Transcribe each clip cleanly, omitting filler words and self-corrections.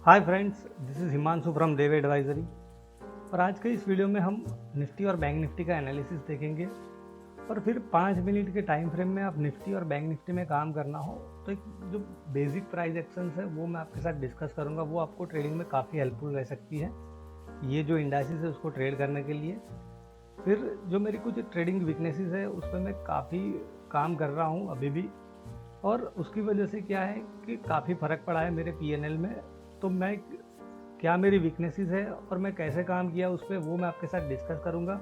Hi friends, this is Himanshu from Dev advisory. और आज के इस वीडियो में हम निफ्टी और बैंक निफ्टी का एनालिसिस देखेंगे और फिर 5 मिनट के टाइम फ्रेम में आप निफ्टी और बैंक निफ्टी में काम करना हो तो एक जो बेसिक प्राइस एक्शंस है वो मैं आपके साथ डिस्कस करूंगा। वो आपको ट्रेडिंग में काफ़ी हेल्पफुल रह सकती है, ये जो इंडाइसिस है उसको ट्रेड करने के लिए। फिर जो मेरी कुछ ट्रेडिंग वीकनेसेस है उस पर मैं काफ़ी काम कर रहा हूँ अभी भी, और उसकी वजह से क्या है कि काफ़ी फ़र्क पड़ा है मेरे पीएनएल में। तो मैं क्या मेरी वीकनेसेस है और मैं कैसे काम किया उस पर, वो मैं आपके साथ डिस्कस करूँगा,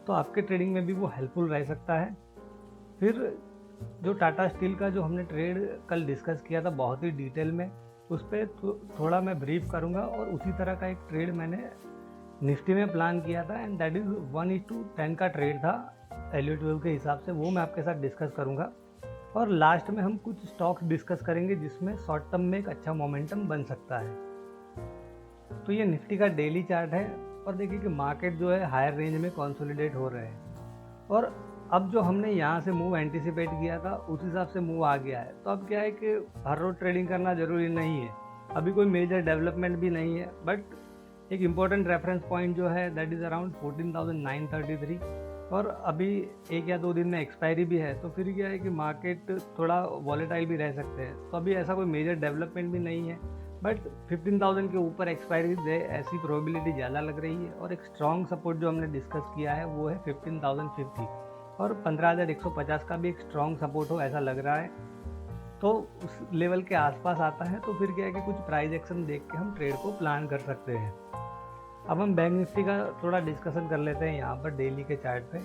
तो आपके ट्रेडिंग में भी वो हेल्पफुल रह सकता है। फिर जो टाटा स्टील का जो हमने ट्रेड कल डिस्कस किया था बहुत ही डिटेल में, उस पर थोड़ा मैं ब्रीफ करूँगा। और उसी तरह का एक ट्रेड मैंने निफ्टी में प्लान किया था एंड दैट इज़ 1:10 का ट्रेड था एलियट वेव के हिसाब से, वो मैं आपके साथ डिस्कस करूँगा। और लास्ट में हम कुछ स्टॉक्स डिस्कस करेंगे जिसमें शॉर्ट टर्म में एक अच्छा मोमेंटम बन सकता है। तो ये निफ्टी का डेली चार्ट है और देखिए कि मार्केट जो है हायर रेंज में कंसोलिडेट हो रहे हैं, और अब जो हमने यहाँ से मूव एंटिसिपेट किया था उस हिसाब से मूव आ गया है। तो अब क्या है कि हर रोज ट्रेडिंग करना ज़रूरी नहीं है, अभी कोई मेजर डेवलपमेंट भी नहीं है, बट एक इम्पॉर्टेंट रेफरेंस पॉइंट जो है दैट इज़ अराउंड 14,933, और अभी 1 या 2 दिन में एक्सपायरी भी है। तो फिर क्या है कि मार्केट थोड़ा वॉलेटाइल भी रह सकते हैं। तो अभी ऐसा कोई मेजर डेवलपमेंट भी नहीं है, बट 15,000 के ऊपर एक्सपायरी दे ऐसी प्रोबेबिलिटी ज़्यादा लग रही है। और एक स्ट्रॉन्ग सपोर्ट जो हमने डिस्कस किया है वो है 15,050, और 15,150 का भी एक स्ट्रॉन्ग सपोर्ट हो ऐसा लग रहा है। तो उस लेवल के आसपास आता है तो फिर क्या है कि कुछ प्राइस एक्शन देख के हम ट्रेड को प्लान कर सकते हैं। अब हम बैंक निफ्टी का थोड़ा डिस्कशन कर लेते हैं यहाँ पर डेली के चार्ट पे,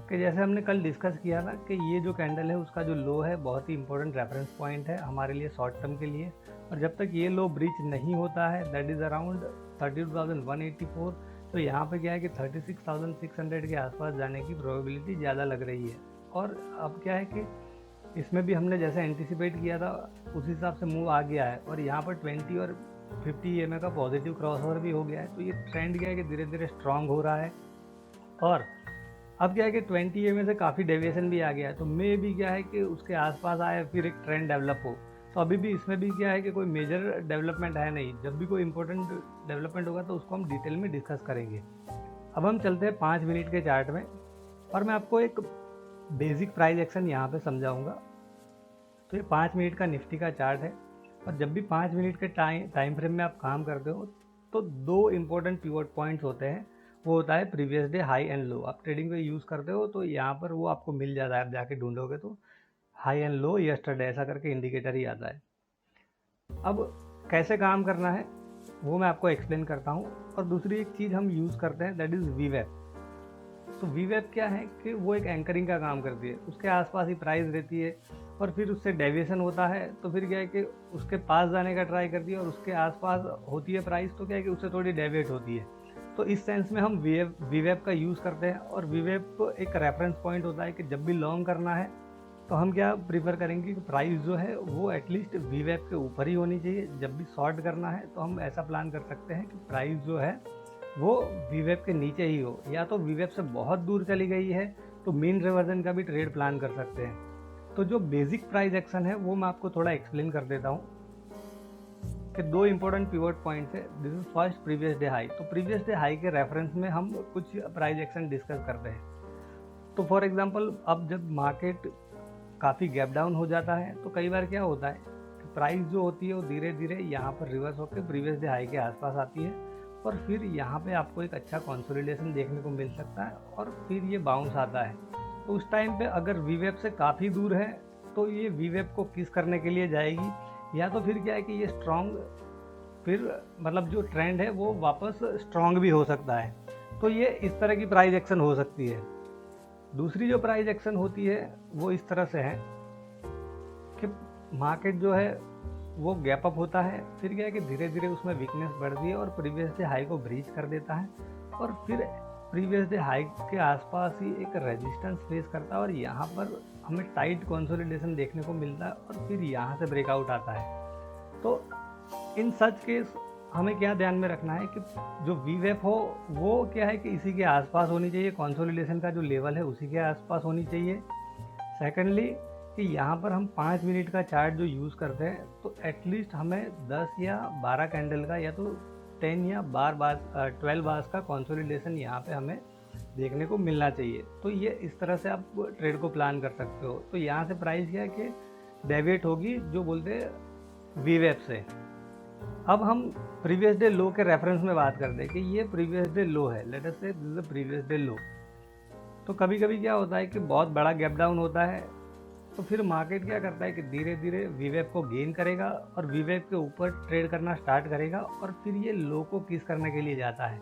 कि जैसे हमने कल डिस्कस किया था कि ये जो कैंडल है उसका जो लो है बहुत ही इंपॉर्टेंट रेफरेंस पॉइंट है हमारे लिए शॉर्ट टर्म के लिए। और जब तक ये लो ब्रीच नहीं होता है दैट इज़ अराउंड 32,184, तो यहाँ पे क्या है कि 36,600 के आसपास जाने की प्रोबेबिलिटी ज़्यादा लग रही है। और अब क्या है कि इसमें भी हमने जैसे एंटिसिपेट किया था उस हिसाब से मूव आ गया है, और यहाँ पर 20 और 50 EMA का पॉजिटिव क्रॉसओवर भी हो गया है। तो ये ट्रेंड क्या है कि धीरे धीरे स्ट्रांग हो रहा है। और अब क्या है कि 20 EMA से काफ़ी डेविएशन भी आ गया है, तो मे भी क्या है कि उसके आसपास आए फिर एक ट्रेंड डेवलप हो। तो अभी भी इसमें भी क्या है कि कोई मेजर डेवलपमेंट है नहीं, जब भी कोई इंपॉर्टेंट डेवलपमेंट होगा तो उसको हम डिटेल में डिस्कस करेंगे। अब हम चलते हैं 5 मिनट के चार्ट में, और मैं आपको एक बेसिक प्राइस एक्शन यहाँ पे समझाऊंगा। तो ये 5 मिनट का निफ्टी का चार्ट है, और जब भी 5 मिनट के टाइम फ्रेम में आप काम करते हो तो 2 इंपॉर्टेंट पिवट पॉइंट्स होते हैं। वो होता है previous day high and low. आप ट्रेडिंग पे यूज़ करते हो तो यहाँ पर वो आपको मिल जाता है, आप जाके ढूंढोगे तो हाई एंड लो यस्टरडे ऐसा करके इंडिकेटर ही आता है। अब कैसे काम करना है वो मैं आपको एक्सप्लेन करता हूँ। और दूसरी एक चीज़ हम यूज़ करते हैं दैट इज़ वीवेप। तो वीवेप क्या है कि वो एक एंकरिंग का काम करती है, उसके आसपास ही प्राइस रहती है, और फिर उससे डेविएशन होता है तो फिर क्या है कि उसके पास जाने का ट्राई करती है, और उसके आसपास होती है प्राइस तो क्या है कि उससे थोड़ी डेविएट होती है। तो इस सेंस में हम वीवेप का यूज़ करते हैं। और वीवेप एक रेफरेंस पॉइंट होता है कि जब भी लॉन्ग करना है तो हम क्या प्रीफर करेंगे कि प्राइस जो है वो एटलीस्ट वीवेप के ऊपर ही होनी चाहिए। जब भी शॉर्ट करना है तो हम ऐसा प्लान कर सकते हैं कि प्राइस जो है वो वीवेप के नीचे ही हो, या तो वीवेप से बहुत दूर चली गई है तो मीन रिवर्जन का भी ट्रेड प्लान कर सकते हैं। तो जो बेसिक प्राइस एक्शन है वो मैं आपको थोड़ा एक्सप्लेन कर देता हूँ कि 2 इंपॉर्टेंट पिवट पॉइंट्स है। This is first previous day high. तो प्रीवियस डे हाई के रेफरेंस में हम कुछ प्राइस एक्शन डिस्कस करते हैं। तो फॉर एग्जांपल अब जब मार्केट काफ़ी गैप डाउन हो जाता है तो कई बार क्या होता है कि प्राइस जो होती है वो धीरे धीरे यहाँ पर रिवर्स होकर प्रीवियस डे हाई के आसपास आती है, और फिर यहाँ पे आपको एक अच्छा कंसोलिडेशन देखने को मिल सकता है, और फिर ये बाउंस आता है। तो उस टाइम पे अगर वीवेप से काफ़ी दूर है तो ये वीवेप को किस करने के लिए जाएगी, या तो फिर क्या है कि ये स्ट्रॉन्ग फिर मतलब जो ट्रेंड है वो वापस स्ट्रॉन्ग भी हो सकता है। तो ये इस तरह की प्राइस एक्शन हो सकती है। दूसरी जो प्राइस एक्शन होती है वो इस तरह से है कि मार्केट जो है वो गैप अप होता है, फिर क्या है कि धीरे धीरे उसमें वीकनेस बढ़ती है और प्रीवियस डे हाई को ब्रीच कर देता है, और फिर प्रीवियस डे हाई के आसपास ही एक रेजिस्टेंस फेस करता है, और यहाँ पर हमें टाइट कंसोलिडेशन देखने को मिलता है, और फिर यहाँ से ब्रेकआउट आता है। तो इन सच केस हमें क्या ध्यान में रखना है कि जो वीवेप हो वो क्या है कि इसी के आसपास होनी चाहिए, कंसोलिडेशन का जो लेवल है उसी के आसपास होनी चाहिए। सेकेंडली कि यहाँ पर हम 5 मिनट का चार्ट जो यूज़ करते हैं तो एटलीस्ट हमें 10 या 12 कैंडल का या तो 10 या 12 बार्स का कंसोलिडेशन यहाँ पे हमें देखने को मिलना चाहिए। तो ये इस तरह से आप ट्रेड को प्लान कर सकते हो। तो यहाँ से प्राइस क्या है कि डेविएट होगी जो बोलते हैं वीवेप से। अब हम प्रीवियस डे लो के रेफरेंस में बात करते हैं कि ये प्रीवियस डे लो है, लेट अस से this is the previous day लो। तो कभी कभी क्या होता है कि बहुत बड़ा गैप डाउन होता है, तो फिर मार्केट क्या करता है कि धीरे धीरे वीवेप को गेन करेगा और वीवेप के ऊपर ट्रेड करना स्टार्ट करेगा और फिर ये लो को किस करने के लिए जाता है।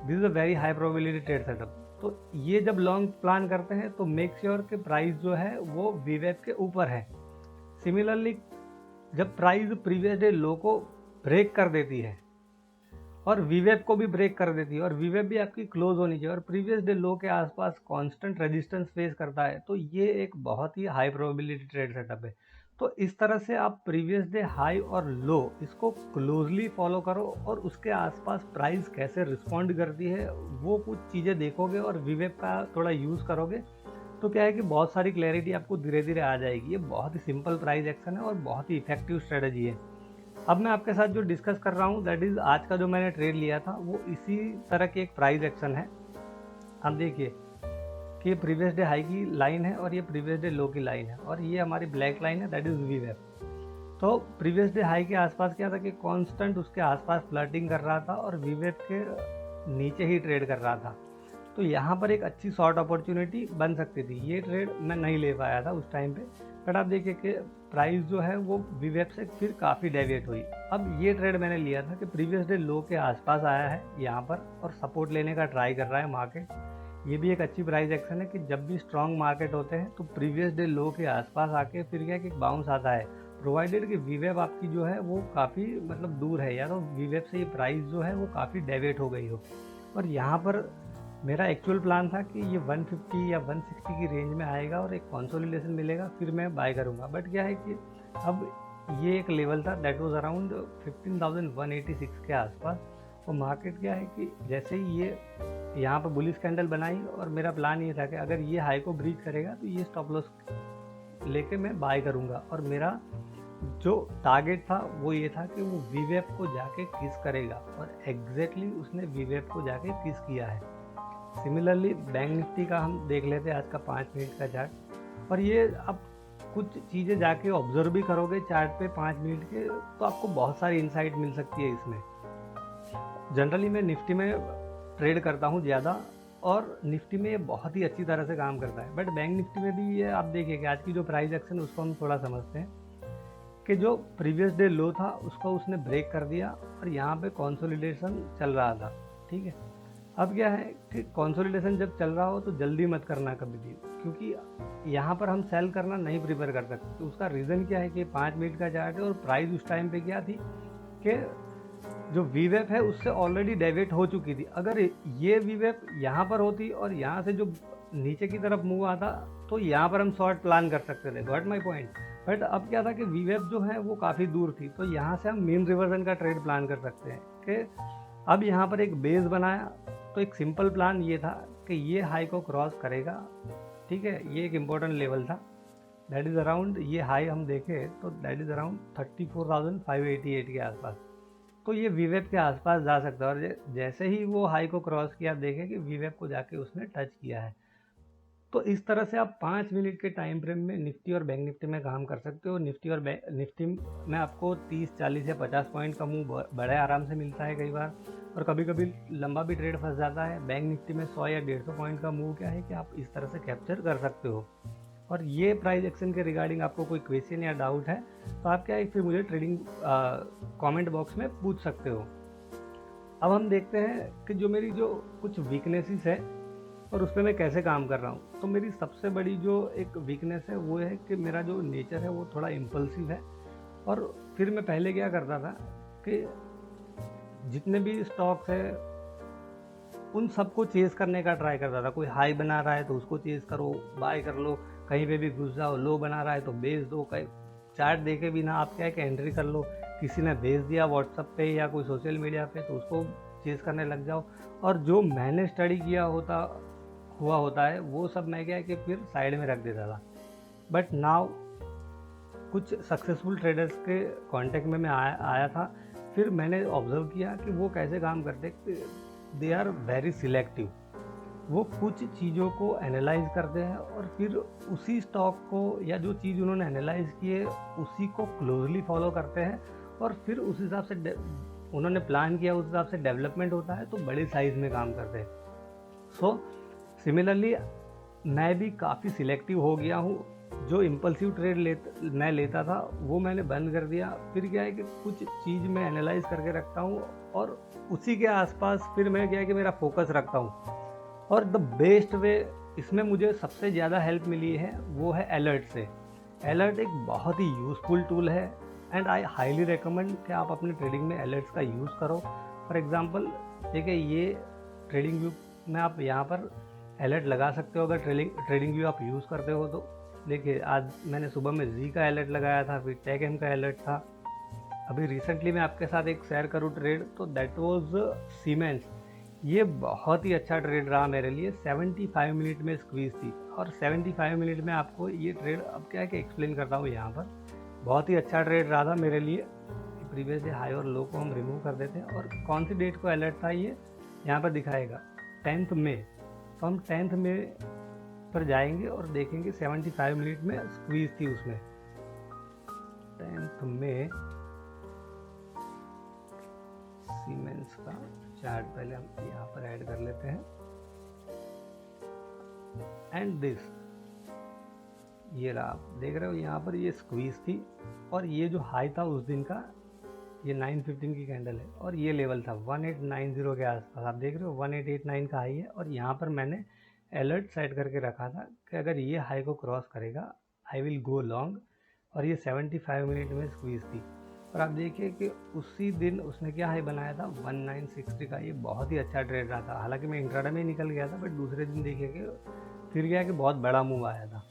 This is a very high probability trade setup. तो ये जब लॉन्ग प्लान करते हैं तो मेक श्योर कि प्राइस जो है वो वीवेप के ऊपर है। सिमिलरली जब प्राइस प्रीवियस डे लो को ब्रेक कर देती है और वीवेप को भी ब्रेक कर देती है और वीवेप भी आपकी क्लोज होनी चाहिए और प्रीवियस डे लो के आसपास कांस्टेंट रेजिस्टेंस फेस करता है, तो ये एक बहुत ही हाई प्रोबेबिलिटी ट्रेड सेटअप है। तो इस तरह से आप प्रीवियस डे हाई और लो इसको क्लोजली फॉलो करो और उसके आसपास प्राइस कैसे रिस्पॉन्ड करती है वो कुछ चीज़ें देखोगे और वीवेप का थोड़ा यूज़ करोगे तो क्या है कि बहुत सारी क्लैरिटी आपको धीरे धीरे आ जाएगी। ये बहुत ही सिंपल प्राइस एक्शन है और बहुत ही इफेक्टिव स्ट्रेटजी है। अब मैं आपके साथ जो डिस्कस कर रहा हूँ दैट इज़ आज का जो मैंने ट्रेड लिया था वो इसी तरह की एक प्राइस एक्शन है। आप देखिए कि ये प्रीवियस डे हाई की लाइन है और ये प्रीवियस डे लो की लाइन है और ये हमारी ब्लैक लाइन है दैट इज़ वीवेप। तो प्रीवियस डे हाई के आसपास क्या था कि कांस्टेंट उसके आसपास फ्लर्टिंग कर रहा था और वीवेप के नीचे ही ट्रेड कर रहा था। तो यहाँ पर एक अच्छी शॉर्ट अपॉर्चुनिटी बन सकती थी। ये ट्रेड मैं नहीं ले पाया था उस टाइम पे, बट आप देखिए कि प्राइस जो है वो वीवेप से फिर काफ़ी डेविएट हुई। अब ये ट्रेड मैंने लिया था कि प्रीवियस डे लो के आसपास आया है यहाँ पर और सपोर्ट लेने का ट्राई कर रहा है मार्केट। ये भी एक अच्छी प्राइस एक्शन है कि जब भी स्ट्रॉन्ग मार्केट होते हैं तो प्रीवियस डे लो के आसपास आके फिर क्या कि बाउंस आता है, प्रोवाइडेड कि वीवेप आपकी जो है वो काफ़ी मतलब दूर है या तो वीवेप से ये प्राइस जो है वो काफ़ी डेविएट हो गई हो। और यहाँ पर मेरा एक्चुअल प्लान था कि ये 150 या 160 की रेंज में आएगा और एक कंसोलिडेशन मिलेगा फिर मैं बाय करूँगा। बट क्या है कि अब ये एक लेवल था दैट वाज अराउंड 15,186 के आसपास और मार्केट क्या है कि जैसे ही ये यहाँ पर बुलिश कैंडल बनाई और मेरा प्लान ये था कि अगर ये हाई को ब्रीच करेगा तो ये स्टॉप लॉस लेके मैं बाय करूँगा और मेरा जो टारगेट था वो ये था कि वो वीवेप को जाके किस करेगा और एग्जैक्टली उसने वीवेप को जाके किस किया है। सिमिलरली बैंक निफ्टी का हम देख लेते हैं आज का 5 मिनट का चार्ट और ये आप कुछ चीज़ें जाके ऑब्जर्व भी करोगे चार्ट पे 5 मिनट के तो आपको बहुत सारी इंसाइट मिल सकती है इसमें। जनरली मैं निफ्टी में ट्रेड करता हूँ ज़्यादा और निफ्टी में ये बहुत ही अच्छी तरह से काम करता है, बट बैंक निफ्टी में भी ये आप देखिए कि आज की जो प्राइस एक्शन उसको हम थोड़ा समझते हैं कि जो प्रीवियस डे लो था उसको उसने ब्रेक कर दिया और यहाँ पे कंसोलिडेशन चल रहा था। ठीक है, अब क्या है कि कंसोलिडेशन जब चल रहा हो तो जल्दी मत करना कभी भी, क्योंकि यहाँ पर हम सेल करना नहीं प्रिपेयर कर सकते। तो उसका रीज़न क्या है कि 5 मिनट का चार्ट है और प्राइस उस टाइम पे क्या थी कि जो वीवेप है उससे ऑलरेडी डेविएट हो चुकी थी। अगर ये वीवेप यहाँ पर होती और यहाँ से जो नीचे की तरफ मूव आता तो यहाँ पर हम शॉर्ट प्लान कर सकते थे, गॉट माई पॉइंट। बट अब क्या था कि वीवेप जो है वो काफ़ी दूर थी तो यहाँ से हम मीन रिवर्जन का ट्रेड प्लान कर सकते हैं कि अब यहाँ पर एक बेस बनाया तो एक सिंपल प्लान ये था कि ये हाई को क्रॉस करेगा। ठीक है, ये एक इम्पोर्टेंट लेवल था दैट इज़ अराउंड, ये हाई हम देखें तो दैट इज़ अराउंड 34,588 के आसपास। तो ये वीवेप के आसपास जा सकता है और जैसे ही वो हाई को क्रॉस किया देखें कि वीवेप को जाके उसने टच किया है। तो इस तरह से आप 5 मिनट के टाइम फ्रेम में निफ्टी और बैंक निफ्टी में काम कर सकते हो। निफ्टी में आपको 30, 40 या 50 पॉइंट का मूव बड़े आराम से मिलता है कई बार और कभी कभी लंबा भी ट्रेड फंस जाता है। बैंक निफ्टी में 100 या 150 पॉइंट का मूव क्या है कि आप इस तरह से कैप्चर कर सकते हो। और ये प्राइस एक्शन के रिगार्डिंग आपको कोई क्वेश्चन या डाउट है तो आप क्या है फिर मुझे ट्रेडिंग कमेंट बॉक्स में पूछ सकते हो। अब हम देखते हैं कि जो मेरी जो कुछ वीकनेसेस है और उस पर मैं कैसे काम कर रहा हूँ। तो मेरी सबसे बड़ी जो एक वीकनेस है वो है कि मेरा जो नेचर है वो थोड़ा इम्पल्सिव है और फिर मैं पहले क्या करता था कि जितने भी स्टॉक्स है उन सबको चेज़ करने का ट्राई करता था। कोई हाई बना रहा है तो उसको चेज़ करो, बाय कर लो, कहीं पे भी घुस जाओ, लो बना रहा है तो बेच दो, कहीं चार्ट देखे बिना आप क्या है कि एंट्री कर लो, किसी ने भेज दिया व्हाट्सएप पे या कोई सोशल मीडिया पे तो उसको चेज़ करने लग जाओ। और जो मैंने स्टडी किया हुआ होता है वो सब मैं क्या है कि फिर साइड में रख देता था। बट नाउ कुछ सक्सेसफुल ट्रेडर्स के कांटेक्ट में मैं आया था। फिर मैंने ऑब्जर्व किया कि वो कैसे काम करते, दे आर वेरी सिलेक्टिव। वो कुछ चीज़ों को एनालाइज करते हैं और फिर उसी स्टॉक को या जो चीज़ उन्होंने एनालाइज की है उसी को क्लोजली फॉलो करते हैं और फिर उस हिसाब से उन्होंने प्लान किया, उस हिसाब से डेवलपमेंट होता है तो बड़े साइज़ में काम करते हैं। सो सिमिलरली मैं भी काफ़ी सिलेक्टिव हो गया हूँ। जो इम्पल्सिव ट्रेड मैं लेता था वो मैंने बंद कर दिया। फिर क्या है कि कुछ चीज़ मैं एनालाइज करके रखता हूँ और उसी के आसपास फिर मैं क्या है कि मेरा फोकस रखता हूँ। और द बेस्ट वे इसमें मुझे सबसे ज़्यादा हेल्प मिली है वो है अलर्ट से। अलर्ट एक बहुत ही यूज़फुल टूल है एंड आई हाईली रिकमेंड कि आप अपने ट्रेडिंग में अलर्ट्स का यूज़ करो। फॉर एग्जांपल देखिए, ये ट्रेडिंग व्यू में आप यहाँ पर अलर्ट लगा सकते हो अगर ट्रेडिंग व्यू आप यूज़ करते हो तो। देखिए, आज मैंने सुबह में जी का अलर्ट लगाया था, फिर टेक एम का अलर्ट था। अभी रिसेंटली मैं आपके साथ एक शेयर करूँ ट्रेड, तो दैट वाज सीमेंस। ये बहुत ही अच्छा ट्रेड रहा मेरे लिए। 75 मिनट में स्क्वीज थी और 75 मिनट में आपको ये ट्रेड अब क्या है कि एक्सप्लेन करता हूँ यहाँ पर। बहुत ही अच्छा ट्रेड रहा था मेरे लिए। प्रीवियस डे हाई और लो को हम रिमूव कर देते हैं और कौन सी डेट को अलर्ट था ये यहाँ पर दिखाएगा, 10 मई। तो हम 10 मई पर जाएंगे और देखेंगे 75 मिनट में स्क्वीज थी उसमें। 10 मई सीमेंस का चार्ट पहले हम यहाँ पर ऐड कर लेते हैं एंड दिस ये रहा, आप देख रहे हो यहाँ पर ये स्क्वीज थी और ये जो हाई था उस दिन का ये 915 की कैंडल है और ये लेवल था 1890 के आसपास। आप देख रहे हो 1889 का हाई है और यहाँ पर मैंने अलर्ट सेट करके रखा था कि अगर ये हाई को क्रॉस करेगा आई विल गो लॉन्ग। और ये 75 मिनट में स्क्वीज थी और आप देखिए कि उसी दिन उसने क्या हाई बनाया था 1960 का। ये बहुत ही अच्छा ट्रेड रहा था। हालांकि मैं इंट्राडे में ही निकल गया था बट दूसरे दिन देखिए कि फिर गया कि बहुत बड़ा मूव आया था।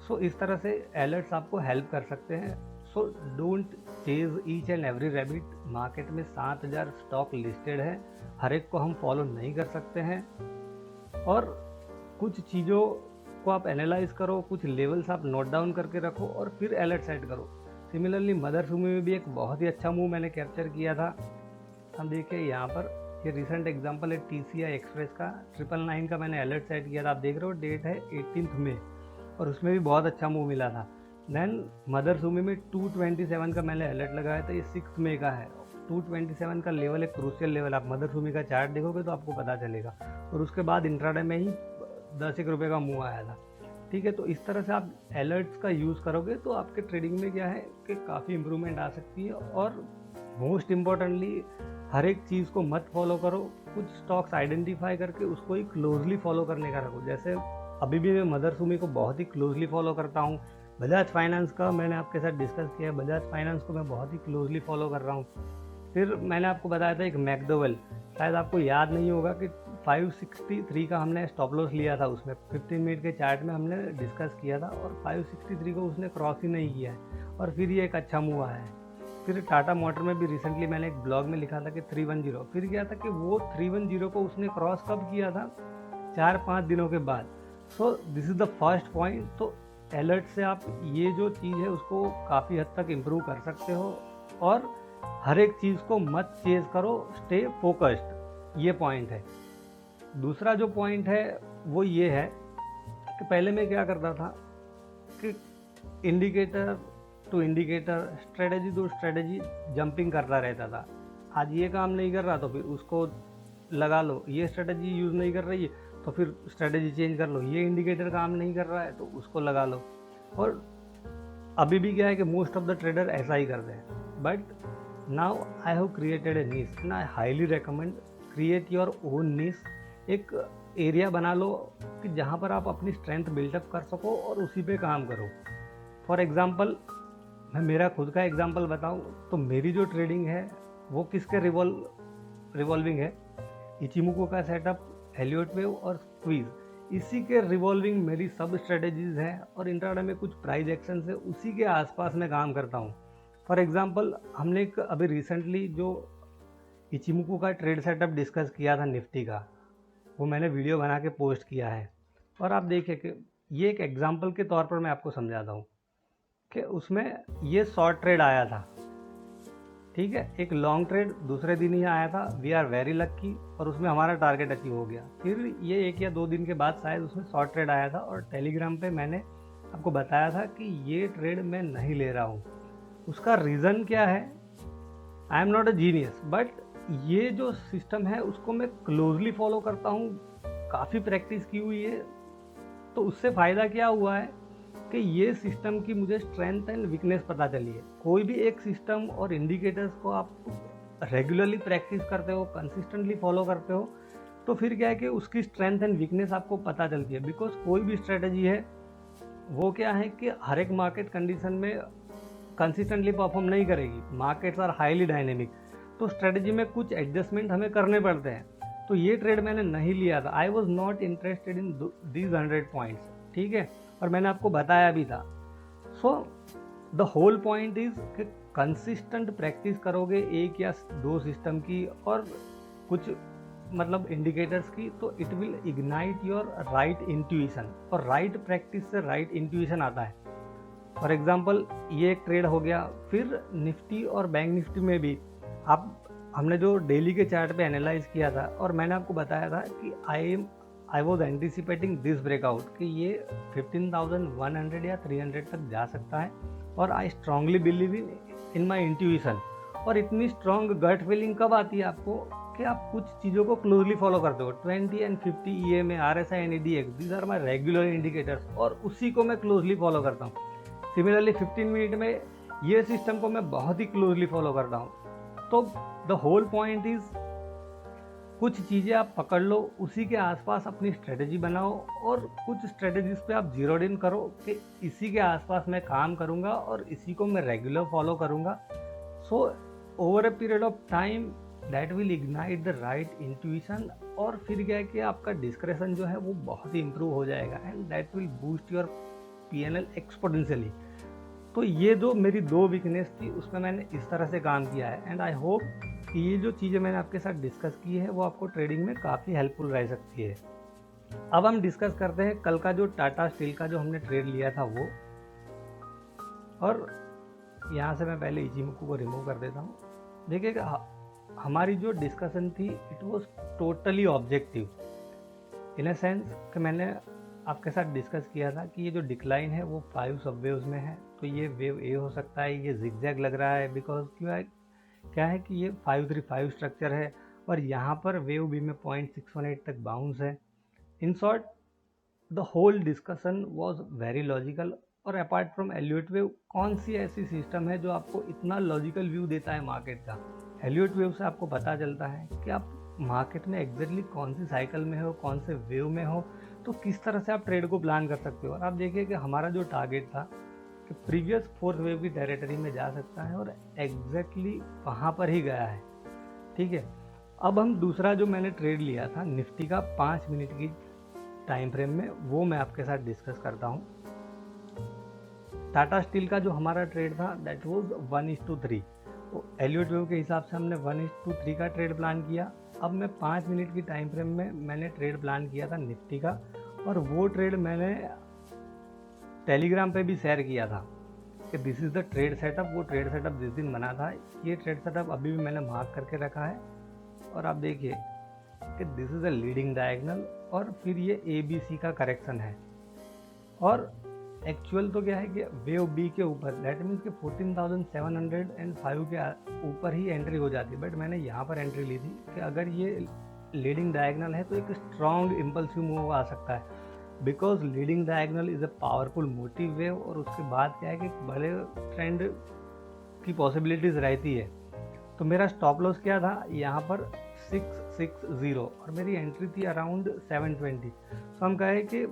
सो इस तरह से अलर्ट्स आपको हेल्प कर सकते हैं। So don't chase each and every rabbit. Market में 7000 स्टॉक लिस्टेड है, हर एक को हम फॉलो नहीं कर सकते हैं और कुछ चीज़ों को आप एनालाइज करो, कुछ लेवल्स आप नोट डाउन करके रखो और फिर अलर्ट सेट करो। सिमिलरली मदरसुमी में भी एक बहुत ही अच्छा मूव मैंने कैप्चर किया था। हम देखिए यहाँ पर ये रिसेंट एग्जांपल है TCI एक्सप्रेस का 999 का मैंने अलर्ट सेट किया था। आप देख रहे हो डेट है 18 मई और उसमें भी बहुत अच्छा मूव मिला था। देन मदरसुमी में 227 का मैंने अलर्ट लगाया था, ये 6 मई का है। 227 का लेवल एक क्रूशियल लेवल, आप मदरसुमी का चार्ट देखोगे तो आपको पता चलेगा। और उसके बाद इंट्राडे में ही 10 रुपये का मूव आया था। ठीक है, तो इस तरह से आप अलर्ट्स का यूज़ करोगे तो आपके ट्रेडिंग में क्या है कि काफ़ी इम्प्रूवमेंट आ सकती है। और मोस्ट इम्पॉर्टेंटली हर एक चीज़ को मत फॉलो करो, कुछ स्टॉक्स आइडेंटिफाई करके उसको ही क्लोजली फॉलो करने का रखो। जैसे अभी भी मैं मदरसुमी को बहुत ही क्लोजली फॉलो करता हूँ। बजाज फाइनेंस का मैंने आपके साथ डिस्कस किया है, बजाज फाइनेंस को मैं बहुत ही क्लोजली फॉलो कर रहा हूँ। फिर मैंने आपको बताया था एक मैकडोवेल, शायद आपको याद नहीं होगा कि 563 का हमने स्टॉप लॉस लिया था, उसमें 15 मिनट के चार्ट में हमने डिस्कस किया था और 563 को उसने क्रॉस ही नहीं किया है और फिर ये एक अच्छा मूव आया है। फिर टाटा मोटर में भी रिसेंटली मैंने एक ब्लॉग में लिखा था कि 310, फिर क्या था कि वो 310 को उसने क्रॉस कब किया था, 4-5 दिनों के बाद। So this is the first point. तो अलर्ट से आप ये जो चीज़ है उसको काफ़ी हद तक इम्प्रूव कर सकते हो और हर एक चीज़ को मत चेज करो, स्टे फोकस्ड, ये पॉइंट है। दूसरा जो पॉइंट है वो ये है कि पहले मैं क्या करता था कि indicator to indicator, strategy to strategy jumping करता रहता था। आज ये काम नहीं कर रहा तो फिर उसको लगा लो, ये स्ट्रेटजी यूज़ नहीं कर रही है तो फिर स्ट्रेटजी चेंज कर लो, ये इंडिकेटर काम नहीं कर रहा है तो उसको लगा लो। और अभी भी क्या है कि मोस्ट ऑफ द ट्रेडर ऐसा ही करते हैं। But now I have created a निश and I highly recommend create your own निश। एक एरिया बना लो कि जहाँ पर आप अपनी स्ट्रेंथ बिल्डअप कर सको और उसी पे काम करो। फॉर एग्ज़ाम्पल मैं मेरा खुद का एग्जांपल बताऊं तो मेरी जो ट्रेडिंग है वो किसके रिवॉल्विंग है, इचिमुको का सेटअप, एलियट वेव और स्क्वीज, इसी के रिवॉल्विंग मेरी सब स्ट्रेटजीज हैं और इंट्राडे में कुछ प्राइस एक्शन है उसी के आसपास मैं काम करता हूँ। फॉर एग्जांपल हमने एक अभी रिसेंटली जो इचिमुको का ट्रेड सेटअप डिस्कस किया था निफ्टी का, वो मैंने वीडियो बना के पोस्ट किया है और आप देखिए कि ये एक एग्जांपल के तौर पर मैं आपको समझाता हूँ कि उसमें ये शॉर्ट ट्रेड आया था, ठीक है, एक लॉन्ग ट्रेड दूसरे दिन ही आया था, वी आर वेरी लक्की, और उसमें हमारा टारगेट अचीव हो गया। फिर ये 1 या 2 दिन के बाद शायद उसमें शॉर्ट ट्रेड आया था और टेलीग्राम पे मैंने आपको बताया था कि ये ट्रेड मैं नहीं ले रहा हूँ। उसका रीज़न क्या है? I am not a genius, but ये जो सिस्टम है उसको मैं क्लोजली फॉलो करता हूँ, काफ़ी प्रैक्टिस की हुई है। तो उससे फ़ायदा क्या हुआ है कि ये सिस्टम की मुझे स्ट्रेंथ एंड वीकनेस पता चली है। कोई भी एक सिस्टम और इंडिकेटर्स को आप रेगुलरली प्रैक्टिस करते हो, कंसिस्टेंटली फॉलो करते हो, तो फिर क्या है कि उसकी स्ट्रेंथ एंड वीकनेस आपको पता चलती है। बिकॉज कोई भी स्ट्रेटजी है वो क्या है कि हर एक मार्केट कंडीशन में कंसिस्टेंटली परफॉर्म नहीं करेगी। मार्केट्स आर हाईली डायनेमिक, तो स्ट्रेटजी में कुछ एडजस्टमेंट हमें करने पड़ते हैं। तो ये ट्रेड मैंने नहीं लिया था, I was not interested in these 100 points, ठीक है, और मैंने आपको बताया भी था। So the whole point is कि कंसिस्टेंट प्रैक्टिस करोगे 1 या 2 सिस्टम की और कुछ मतलब इंडिकेटर्स की, तो it will ignite your right intuition, और राइट प्रैक्टिस से राइट इंट्यूशन आता है। फॉर एग्जाम्पल ये एक ट्रेड हो गया। फिर निफ्टी और बैंक निफ्टी में भी हमने जो डेली के चार्ट पे एनालाइज किया था, और मैंने आपको बताया था कि I was anticipating this breakout कि ये 15,100 या 300 तक जा सकता है, और I strongly believe in my intuition. और इतनी स्ट्रांग गट फीलिंग कब आती है आपको कि आप कुछ चीज़ों को क्लोजली फॉलो करते हो। 20 and 50 EMA, RSI and EDX, these are my regular indicators, और उसी को मैं क्लोजली फॉलो करता हूँ। सिमिलरली 15 मिनट में ये सिस्टम को मैं बहुत ही क्लोजली फॉलो करता हूँ। तो द होल पॉइंट इज कुछ चीज़ें आप पकड़ लो, उसी के आसपास अपनी स्ट्रेटजी बनाओ, और कुछ स्ट्रेटजीज पे आप जीरो इन करो कि इसी के आसपास मैं काम करूँगा और इसी को मैं रेगुलर फॉलो करूँगा। So over a period of time that will ignite the right intuition, और फिर क्या है कि आपका डिस्क्रेशन जो है वो बहुत ही इंप्रूव हो जाएगा, and that will boost your PNL exponentially. तो ये जो मेरी 2 वीकनेस थी उसमें मैंने इस तरह से काम किया है, एंड आई होप कि ये जो चीज़ें मैंने आपके साथ डिस्कस की है वो आपको ट्रेडिंग में काफ़ी हेल्पफुल रह सकती है। अब हम डिस्कस करते हैं कल का जो टाटा स्टील का जो हमने ट्रेड लिया था वो, और यहाँ से मैं पहले इचिमोकू को रिमूव कर देता हूँ। देखिए हमारी जो डिस्कशन थी it was totally objective, in a sense कि मैंने आपके साथ डिस्कस किया था कि ये जो डिक्लाइन है वो 5 सब वेव्स में है, तो ये वेव ए हो सकता है, ये जिगजैग लग रहा है बिकॉज क्या है कि ये 535 स्ट्रक्चर है, और यहाँ पर वेव बी में 0.618 तक बाउंस है। In short the whole discussion was very logical. और अपार्ट फ्रॉम एल्यूट वेव, कौन सी ऐसी सिस्टम है जो आपको इतना लॉजिकल व्यू देता है मार्केट का? एल्यूट वेव से आपको पता चलता है कि आप मार्केट में एग्जैक्टली कौन सी साइकिल में हो, कौन से वेव में हो, तो किस तरह से आप ट्रेड को प्लान कर सकते हो। और आप देखिए कि हमारा जो टारगेट था कि प्रीवियस 4th वेव की टेरिटरी में जा सकता है, और एग्जैक्टली वहाँ पर ही गया है, ठीक है। अब हम दूसरा जो मैंने ट्रेड लिया था निफ्टी का 5 मिनट की टाइम फ्रेम में, वो मैं आपके साथ डिस्कस करता हूँ। टाटा स्टील का जो हमारा ट्रेड था दैट वॉज 1:3, तो एल्यूट वेव के हिसाब से हमने 1:3 का ट्रेड प्लान किया। अब मैं 5 मिनट की टाइम फ्रेम में मैंने ट्रेड प्लान किया था निफ्टी का, और वो ट्रेड मैंने टेलीग्राम पे भी शेयर किया था कि this is the trade setup. वो ट्रेड सेटअप जिस दिन बना था, ये ट्रेड सेटअप अभी भी मैंने मार्क करके रखा है, और आप देखिए कि this is a leading diagonal, और फिर ये ABC का करेक्शन है, और एक्चुअल तो क्या है कि वेव बी के ऊपर, दैट मीन्स कि 14,705 के ऊपर ही एंट्री हो जाती है, बट मैंने यहाँ पर एंट्री ली थी कि अगर ये लीडिंग डायगोनल है तो एक स्ट्रॉन्ग इम्पल्सिव मूव आ सकता है, because leading diagonal is a powerful motive wave, और उसके बाद क्या है कि बड़े ट्रेंड की पॉसिबिलिटीज़ रहती है। तो मेरा स्टॉप लॉस क्या था यहाँ पर 660, और मेरी एंट्री थी अराउंड 720। तो हम कहें कि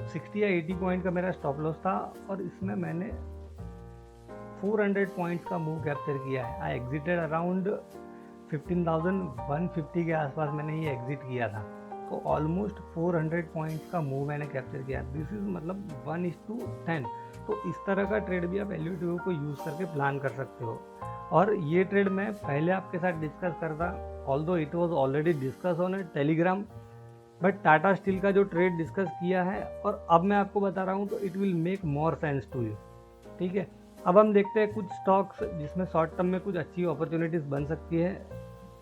60 या 80 पॉइंट का मेरा स्टॉप लॉस था, और इसमें मैंने 400 पॉइंट्स का मूव कैप्चर किया है। आई एग्जिटेड अराउंड 15,150 के आसपास मैंने ये एग्जिट किया था, तो ऑलमोस्ट 400 पॉइंट्स का मूव मैंने कैप्चर किया। दिस इज़ मतलब 1:10। तो इस तरह का ट्रेड भी आप एल्यूट वेव को यूज़ करके प्लान कर सकते हो, और ये ट्रेड मैं पहले आपके साथ डिस्कस करता, although it was already discuss on Telegram, but Tata steel का जो ट्रेड डिस्कस किया है और अब मैं आपको बता रहा हूँ तो it will make more sense to you. ठीक है, अब हम देखते हैं कुछ स्टॉक्स जिसमें शॉर्ट टर्म में कुछ अच्छी अपॉर्चुनिटीज़ बन सकती है।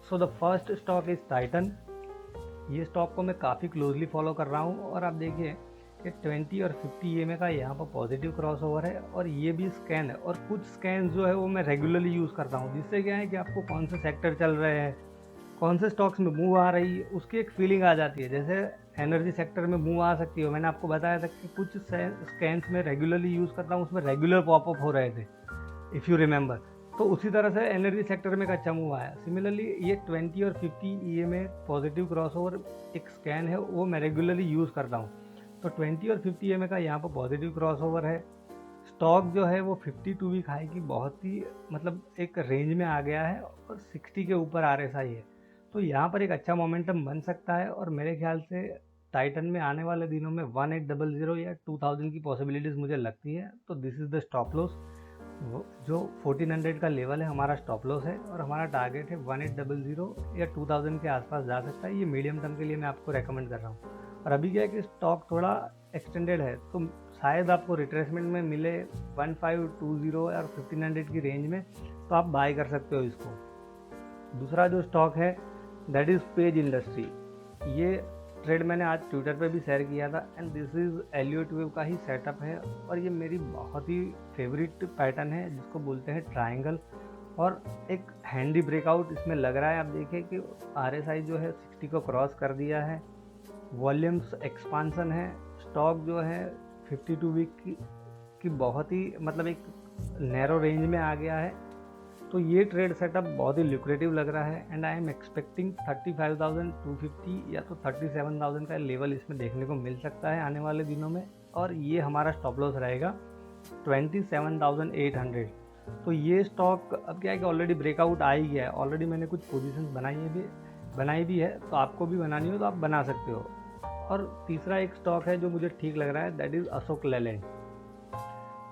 So the first stock is Titan. ये स्टॉक को मैं काफ़ी क्लोजली फॉलो कर रहा हूँ और आप देखिए कि 20 और 50 EMA का यहाँ पर पॉजिटिव क्रॉसओवर है और ये भी स्कैन है और कुछ स्कैन जो है वो मैं रेगुलरली यूज़ करता हूँ, जिससे क्या है कि आपको कौन से सेक्टर चल रहे हैं, कौन से स्टॉक्स में मूव आ रही है, उसकी एक फीलिंग आ जाती है। जैसे एनर्जी सेक्टर में मूव आ सकती है, मैंने आपको बताया था कि कुछ स्कैन्स में रेगुलरली यूज़ करता हूँ, उसमें रेगुलर पॉपअप हो रहे थे इफ़ यू रिमेंबर। तो उसी तरह से एनर्जी सेक्टर में एक अच्छा मूव आया। सिमिलरली ये 20 और 50 EMA पॉजिटिव क्रॉसओवर एक स्कैन है, वो मैं रेगुलरली यूज़ करता हूँ। तो 20 और 50 EMA का यहाँ पर पॉजिटिव क्रॉसओवर है। स्टॉक जो है वो 52 वीक हाई की बहुत ही मतलब एक रेंज में आ गया है और 60 के ऊपर RSI है। तो यहाँ पर एक अच्छा मोमेंटम बन सकता है और मेरे ख्याल से टाइटन में आने वाले दिनों में 1800 या 2000 की पॉसिबिलिटीज़ मुझे लगती है। तो this is the stop loss. जो 1400 का लेवल है हमारा स्टॉप लॉस है और हमारा टारगेट है 1800 या 2000 के आसपास जा सकता है। ये मीडियम टर्म के लिए मैं आपको रेकमेंड कर रहा हूँ। और अभी क्या है कि स्टॉक थोड़ा एक्सटेंडेड है तो शायद आपको रिट्रेसमेंट में मिले 1520 और 1500 की रेंज में, तो आप बाय कर सकते हो इसको। दूसरा जो स्टॉक है दैट इज़ पेज इंडस्ट्री। ये ट्रेड मैंने आज ट्विटर पे भी शेयर किया था and this is Elliott wave का ही सेटअप है और ये मेरी बहुत ही फेवरेट पैटर्न है जिसको बोलते हैं ट्रायंगल। और एक हैंडी ब्रेकआउट इसमें लग रहा है। आप देखिए कि RSI जो है 60 को क्रॉस कर दिया है, वॉल्यूम्स एक्सपांसन है, स्टॉक जो है 52 वीक की बहुत ही मतलब एक नैरो रेंज में आ गया है। तो ये ट्रेड सेटअप बहुत ही ल्यूक्रेटिव लग रहा है एंड आई एम एक्सपेक्टिंग 35,250 या तो 37,000 का लेवल इसमें देखने को मिल सकता है आने वाले दिनों में। और ये हमारा स्टॉप लॉस रहेगा 27,800। तो ये स्टॉक अब क्या है कि ऑलरेडी ब्रेकआउट आ ही गया है, ऑलरेडी मैंने कुछ पोजीशंस बनाई भी है, तो आपको भी बनानी हो तो आप बना सकते हो। और तीसरा एक स्टॉक है जो मुझे ठीक लग रहा है दैट इज़ अशोक लेलैंड।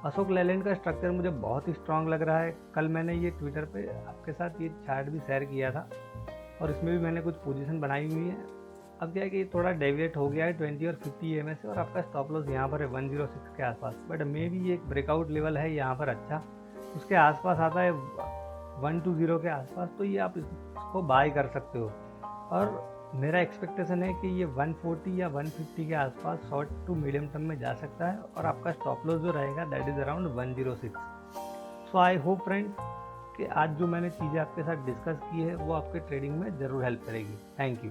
अशोक लेलैंड का स्ट्रक्चर मुझे बहुत ही स्ट्रांग लग रहा है। कल मैंने ये ट्विटर पे आपके साथ ये चार्ट भी शेयर किया था और इसमें भी मैंने कुछ पोजीशन बनाई हुई है। अब क्या है कि ये थोड़ा डेविएट हो गया है 20 और 50 EMA से और आपका स्टॉप लॉस यहाँ पर है 106 के आसपास, बट मे भी ये एक ब्रेकआउट लेवल है यहाँ पर अच्छा, उसके आसपास आता है 120 के आसपास, तो ये आप इसको बाय कर सकते हो। और मेरा एक्सपेक्टेशन है कि ये 140 या 150 के आसपास शॉर्ट टू मीडियम टर्म में जा सकता है और आपका स्टॉप लॉस जो रहेगा that is around 106। So I hope friends कि आज जो मैंने चीज़ें आपके साथ डिस्कस की है वो आपके ट्रेडिंग में ज़रूर हेल्प करेगी। Thank you.